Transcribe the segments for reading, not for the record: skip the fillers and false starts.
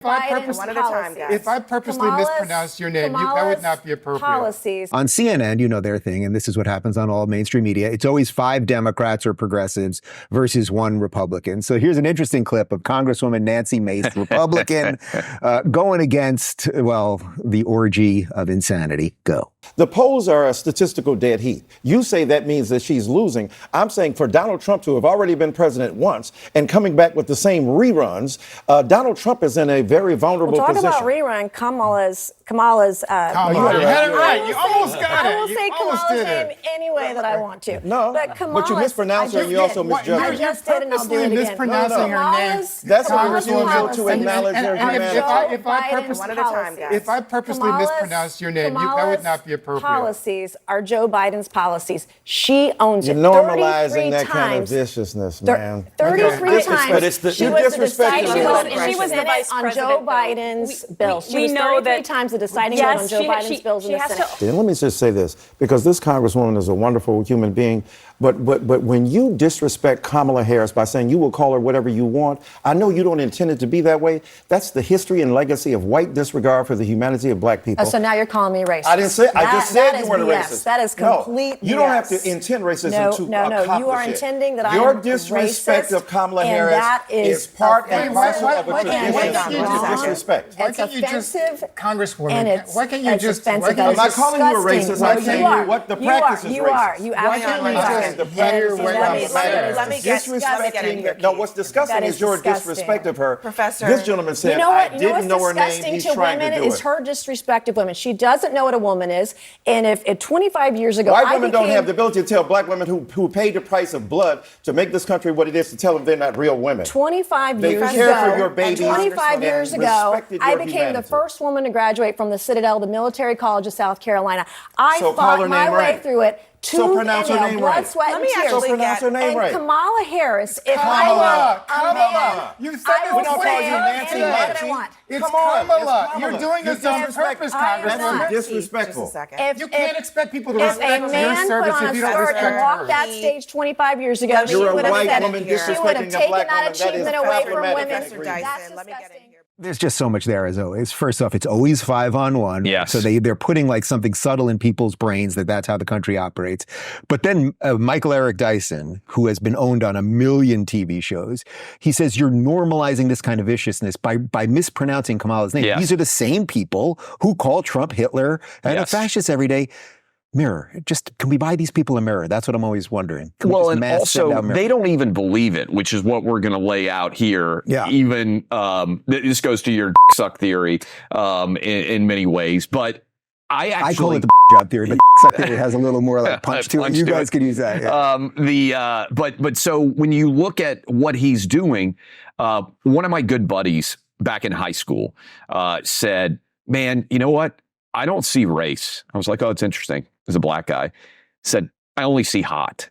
If I purposely mispronounced your name, that would not be appropriate. Policies. On CNN, you know their thing, and this is what happens on all mainstream media. It's always 5 Democrats or progressives versus 1 Republican. So here's an interesting clip of Congresswoman Nancy Mace, Republican, going against, well, the orgy of insanity. Go. The polls are a statistical dead heat. You say that means that she's losing. I'm saying for Donald Trump to have already been president once and coming back with the same reruns, Donald Trump is in a very vulnerable position. Talk about rerun. Kamala's. You had it right. You almost got it. I will say Kamala's name any way that I want to. No, but you mispronounced her and you also misjudged her. I just did, and I'll do it again. Mispronouncing her name. That's a refusal to acknowledge her humanity. If I purposely mispronounced your name, that would not be appropriate. Policies are Joe Biden's policies. She owns it. You're normalizing that kind of viciousness, man. 33 times. She was the vice on Joe Biden's bill. She was 33 times the deciding vote on Joe Biden's bills in the Senate. Let me just say this, because this Congresswoman is a wonderful human being, but when you disrespect Kamala Harris by saying you will call her whatever you want, I know you don't intend it to be that way. That's the history and legacy of white disregard for the humanity of black people. So now you're calling me racist. I didn't say. I just said you weren't a racist. That is complete. No, you don't have to intend racism to accomplish it. You are intending that I am Your disrespect of Kamala Harris is part and parcel of a tradition of disrespect. It's offensive, Congresswoman. Why can't you just? I'm not calling you a racist. I'm saying what the practice is racist. You are. You absolutely are. Disrespecting. No, what's disgusting is your disrespect of her. Professor. This gentleman said, I didn't know her name. He's trying to do it. Is her disrespect of women. She doesn't know what a woman is. And if 25 years ago, white women don't have the ability to tell black women who paid the price of blood to make this country what it is, to tell them they're not real women. 25 years ago, care for your babies 25 years ago, I became the first woman to graduate from the Citadel, the military college of South Carolina. I fought my way through it. So pronounce her name right. Let me actually pronounce her name right. Kamala Harris. If Kamala. You said this. We don't call you Nancy Mace. It's Kamala. You're doing this on purpose, Congresswoman. That's disrespectful. You can't expect people to respect your service if you don't respect her. Walked that stage 25 years ago. You're a white woman disrespecting a black woman. That is problematic. That's disgusting. There's just so much there, as always. First off, it's always 5-on-1. Yes. So they're putting like something subtle in people's brains that's how the country operates. But then Michael Eric Dyson, who has been owned on a million TV shows, he says you're normalizing this kind of viciousness by mispronouncing Kamala's name. Yes. These are the same people who call Trump Hitler and a fascist every day. Mirror. Can we buy these people a mirror? That's what I'm always wondering. Well, and also, they don't even believe it, which is what we're going to lay out here. Yeah. Even, this goes to your suck theory in many ways, but I call it the job theory, but suck theory has a little more like punch to it. You guys could use that. Yeah. But so when you look at what he's doing, one of my good buddies back in high school said, man, you know what? I don't see race. I was like, oh, it's interesting. As a black guy, said, I only see hot.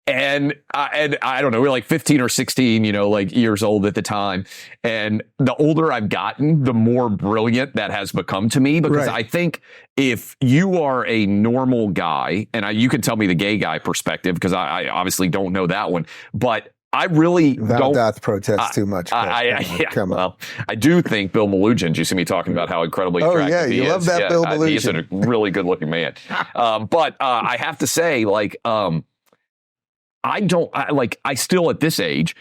And I don't know, we were like 15 or 16, years old at the time. And the older I've gotten, the more brilliant that has become to me, because I think if you are a normal guy, and you can tell me the gay guy perspective, because I obviously don't know that one, but I really don't protest too much. Well, I do think Bill Melugin, you see me talking about how incredibly attractive he is. You love that Bill Melugin. He's a really good looking man. But I have to say, I still at this age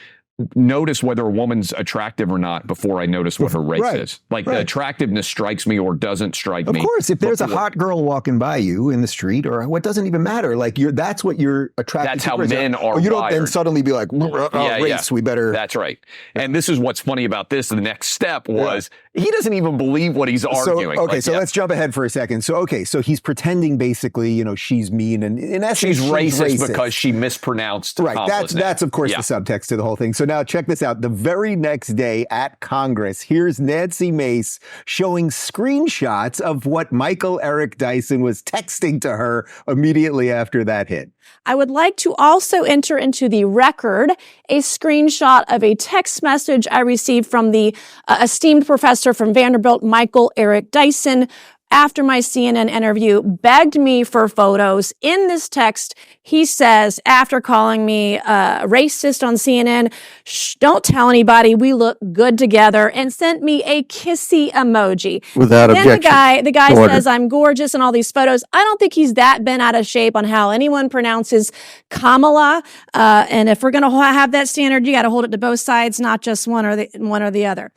notice whether a woman's attractive or not before I notice what her race is. The attractiveness strikes me or doesn't strike me. Of course, if there's a hot girl walking by you in the street, or what doesn't even matter. That's what you're attracted to. That's how men are You don't wired. then suddenly be like, race, we better. That's right. And this is what's funny about this. The next step was he doesn't even believe what he's arguing. So let's jump ahead for a second. So he's pretending basically, she's mean, and in essence, she's racist because she mispronounced. Right. That's of course the subtext to the whole thing. So now check this out. The very next day at Congress, here's Nancy Mace showing screenshots of what Michael Eric Dyson was texting to her immediately after that hit. I would like to also enter into the record a screenshot of a text message I received from the esteemed professor from Vanderbilt, Michael Eric Dyson, after my CNN interview, begged me for photos. In this text, he says, after calling me racist on CNN, shh, don't tell anybody, we look good together, and sent me a kissy emoji. Without then objection. The guy says I'm gorgeous in all these photos. I don't think he's that bent out of shape on how anyone pronounces Kamala. And if we're going to have that standard, you got to hold it to both sides, not just one or the other.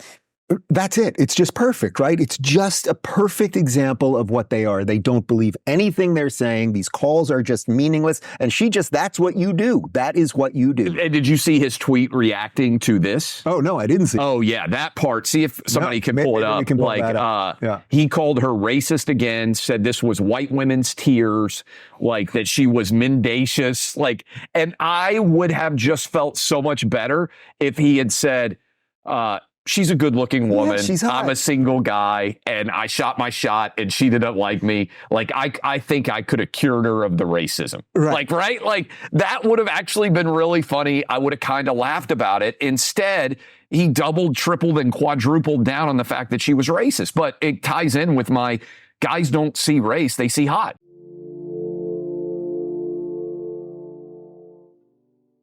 That's it. It's just perfect, right? It's just a perfect example of what they are. They don't believe anything they're saying. These calls are just meaningless. And that's what you do. That is what you do. And did you see his tweet reacting to this? Oh, no, I didn't see it. Oh, yeah, that part. See if somebody can pull it up. Yeah. He called her racist again, said this was white women's tears, like that she was mendacious. And I would have just felt so much better if he had said, she's a good-looking woman. Yeah, she's hot. I'm a single guy, and I shot my shot, and she didn't like me. I think I could have cured her of the racism. Right. Right? That would have actually been really funny. I would have kind of laughed about it. Instead, he doubled, tripled, and quadrupled down on the fact that she was racist. But it ties in with my guys don't see race, they see hot.